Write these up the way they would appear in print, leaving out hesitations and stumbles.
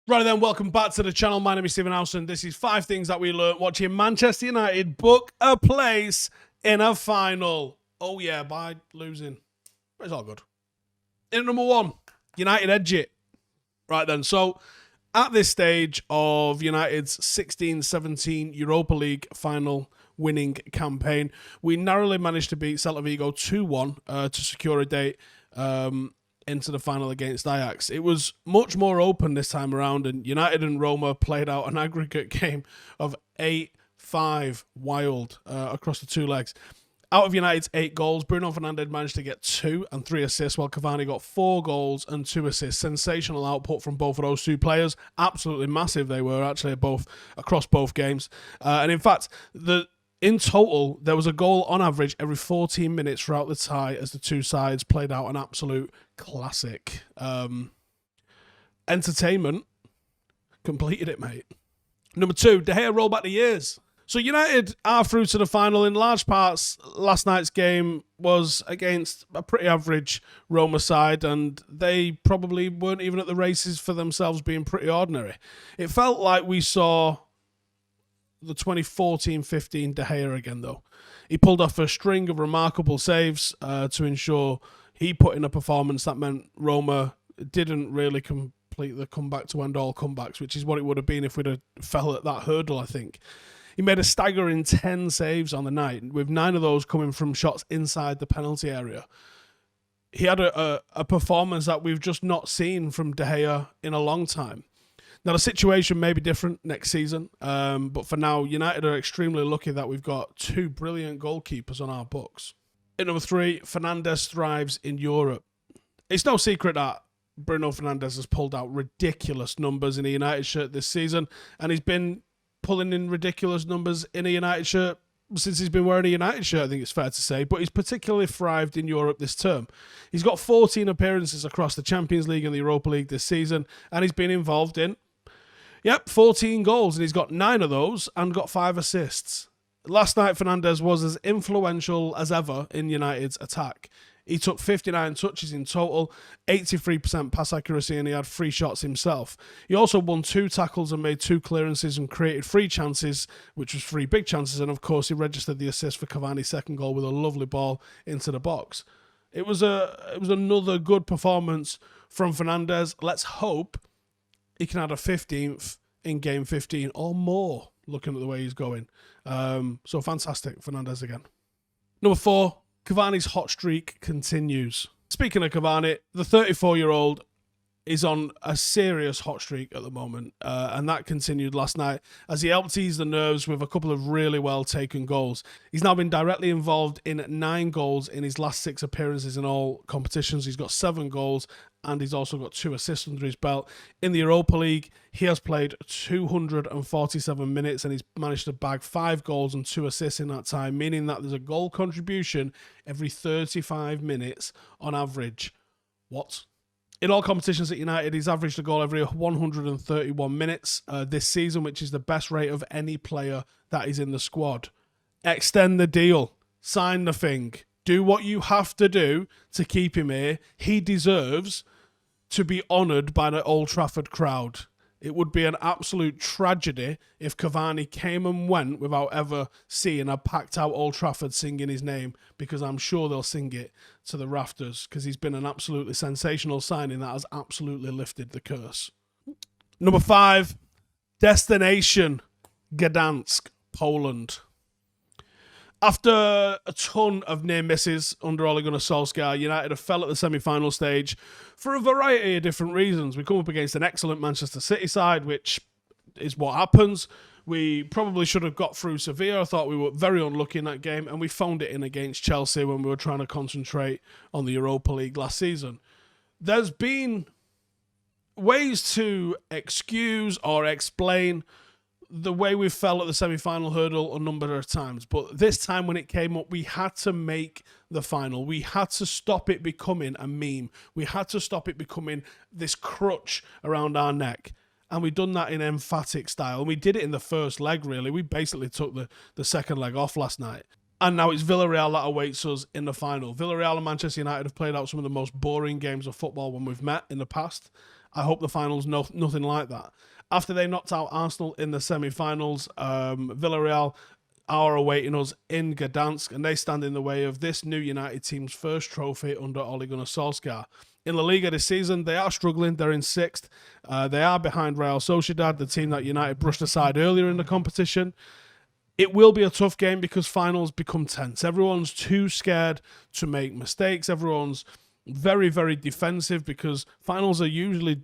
Right then, welcome back to the channel. My name is Stephen Howson. This is 5 things that we learned watching Manchester United book a place in a final. Oh yeah, by losing. But it's all good. In number 1, United edge it. Right then, so at this stage of United's 16-17 Europa League final winning campaign, we narrowly managed to beat Celta Vigo 2-1 to secure a date into the final against Ajax. It was much more open this time around, and United and Roma played out an aggregate game of 8-5 wild across the 2 legs. Out of United's 8 goals, Bruno Fernandes managed to get 2 and 3 assists, while Cavani got 4 goals and 2 assists. Sensational output from both of those 2 players. Absolutely massive they were actually across both games. And in fact, in total, there was a goal on average every 14 minutes throughout the tie as the 2 sides played out an absolute classic. Entertainment completed it, mate. Number 2, De Gea rolled back the years. So United are through to the final. In large parts, last night's game was against a pretty average Roma side, and they probably weren't even at the races for themselves being pretty ordinary. It felt like we saw the 2014-15 De Gea again, though. He pulled off a string of remarkable saves to ensure he put in a performance that meant Roma didn't really complete the comeback to end all comebacks, which is what it would have been if we'd have fell at that hurdle, I think. He made a staggering 10 saves on the night, with 9 of those coming from shots inside the penalty area. He had a performance that we've just not seen from De Gea in a long time. Now, the situation may be different next season, but for now, United are extremely lucky that we've got 2 brilliant goalkeepers on our books. At number 3, Fernandes thrives in Europe. It's no secret that Bruno Fernandes has pulled out ridiculous numbers in a United shirt this season, and he's been pulling in ridiculous numbers in a United shirt since he's been wearing a United shirt, I think it's fair to say, but he's particularly thrived in Europe this term. He's got 14 appearances across the Champions League and the Europa League this season, and he's been involved in 14 goals, and he's got 9 of those and got 5 assists. Last night, Fernandes was as influential as ever in United's attack. He took 59 touches in total, 83% pass accuracy, and he had 3 shots himself. He also won 2 tackles and made 2 clearances and created 3 chances, which was 3 big chances, and of course he registered the assist for Cavani's second goal with a lovely ball into the box. It was another good performance from Fernandes. Let's hope he can add a 15th in game 15 or more, looking at the way he's going. So fantastic, Fernandes again. Number 4, Cavani's hot streak continues. Speaking of Cavani, the 34-year-old is on a serious hot streak at the moment, and that continued last night as he helped ease the nerves with a couple of really well-taken goals. He's now been directly involved in 9 goals in his last 6 appearances in all competitions. He's got 7 goals, and he's also got 2 assists under his belt. In the Europa League, he has played 247 minutes, and he's managed to bag 5 goals and 2 assists in that time, meaning that there's a goal contribution every 35 minutes on average. What? In all competitions at United, he's averaged a goal every 131 minutes this season, which is the best rate of any player that is in the squad. Extend the deal. Sign the thing. Do what you have to do to keep him here. He deserves to be honoured by the Old Trafford crowd. It would be an absolute tragedy if Cavani came and went without ever seeing a packed out Old Trafford singing his name, because I'm sure they'll sing it to the rafters, because he's been an absolutely sensational signing that has absolutely lifted the curse. Number 5, destination Gdansk, Poland. After a ton of near misses under Ole Gunnar Solksjaers, United have fell at the semi-final stage for a variety of different reasons. We come up against an excellent Manchester City side, which is what happens. We probably should have got through Sevilla. I thought we were very unlucky in that game, and we phoned it in against Chelsea when we were trying to concentrate on the Europa League last season. There's been ways to excuse or explain the way we fell at the semi-final hurdle a number of times, but this time when it came up, we had to make the final. We had to stop it becoming a meme. We had to stop it becoming this crutch around our neck, and we done that in emphatic style. And we did it in the first leg, really. We basically took the second leg off last night. And now it's Villarreal that awaits us in the final. Villarreal and Manchester United have played out some of the most boring games of football when we've met in the past. I hope the finals nothing like that. After they knocked out Arsenal in the semi-finals, Villarreal are awaiting us in Gdansk, and they stand in the way of this new United team's first trophy under Ole Gunnar Solskjaer. In La Liga this season, they are struggling. They're in 6th. They are behind Real Sociedad, the team that United brushed aside earlier in the competition. It will be a tough game because finals become tense. Everyone's too scared to make mistakes. Everyone's very, very defensive because finals are usually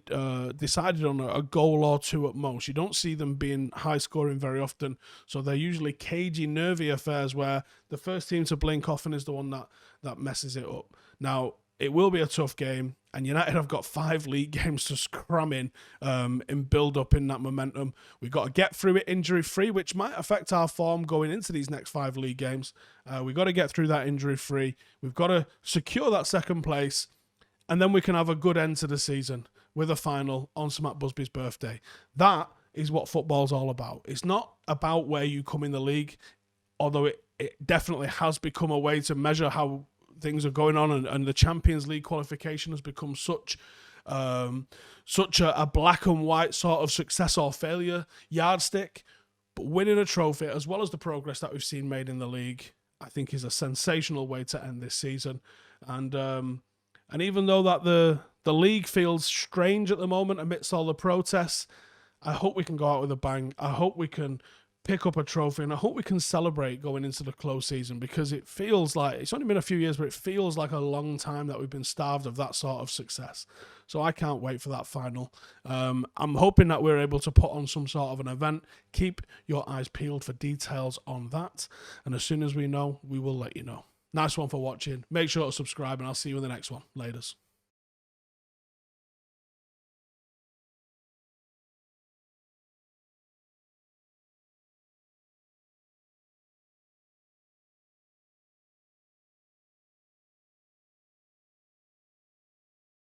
decided on a goal or two at most. You don't see them being high scoring very often, so they're usually cagey, nervy affairs where the first team to blink often is the one that messes it up. Now, it will be a tough game, and United have got 5 league games to cram in and build up in that momentum. We've got to get through it injury-free, which might affect our form going into these next 5 league games. We've got to get through that injury-free. We've got to secure that 2nd place, and then we can have a good end to the season with a final on Sir Matt Busby's birthday. That is what football's all about. It's not about where you come in the league, although it definitely has become a way to measure how things are going on, and the Champions League qualification has become such a black and white sort of success or failure yardstick. But winning a trophy, as well as the progress that we've seen made in the league, I think is a sensational way to end this season. And even though that the league feels strange at the moment amidst all the protests, I hope we can go out with a bang. I hope we can pick up a trophy, and I hope we can celebrate going into the close season, because it feels like it's only been a few years, but it feels like a long time that we've been starved of that sort of success. So I can't wait for that final. I'm hoping that we're able to put on some sort of an event. Keep your eyes peeled for details on that, and as soon as we know, we will let you know. Nice one for watching. Make sure to subscribe, and I'll see you in the next one. Laters.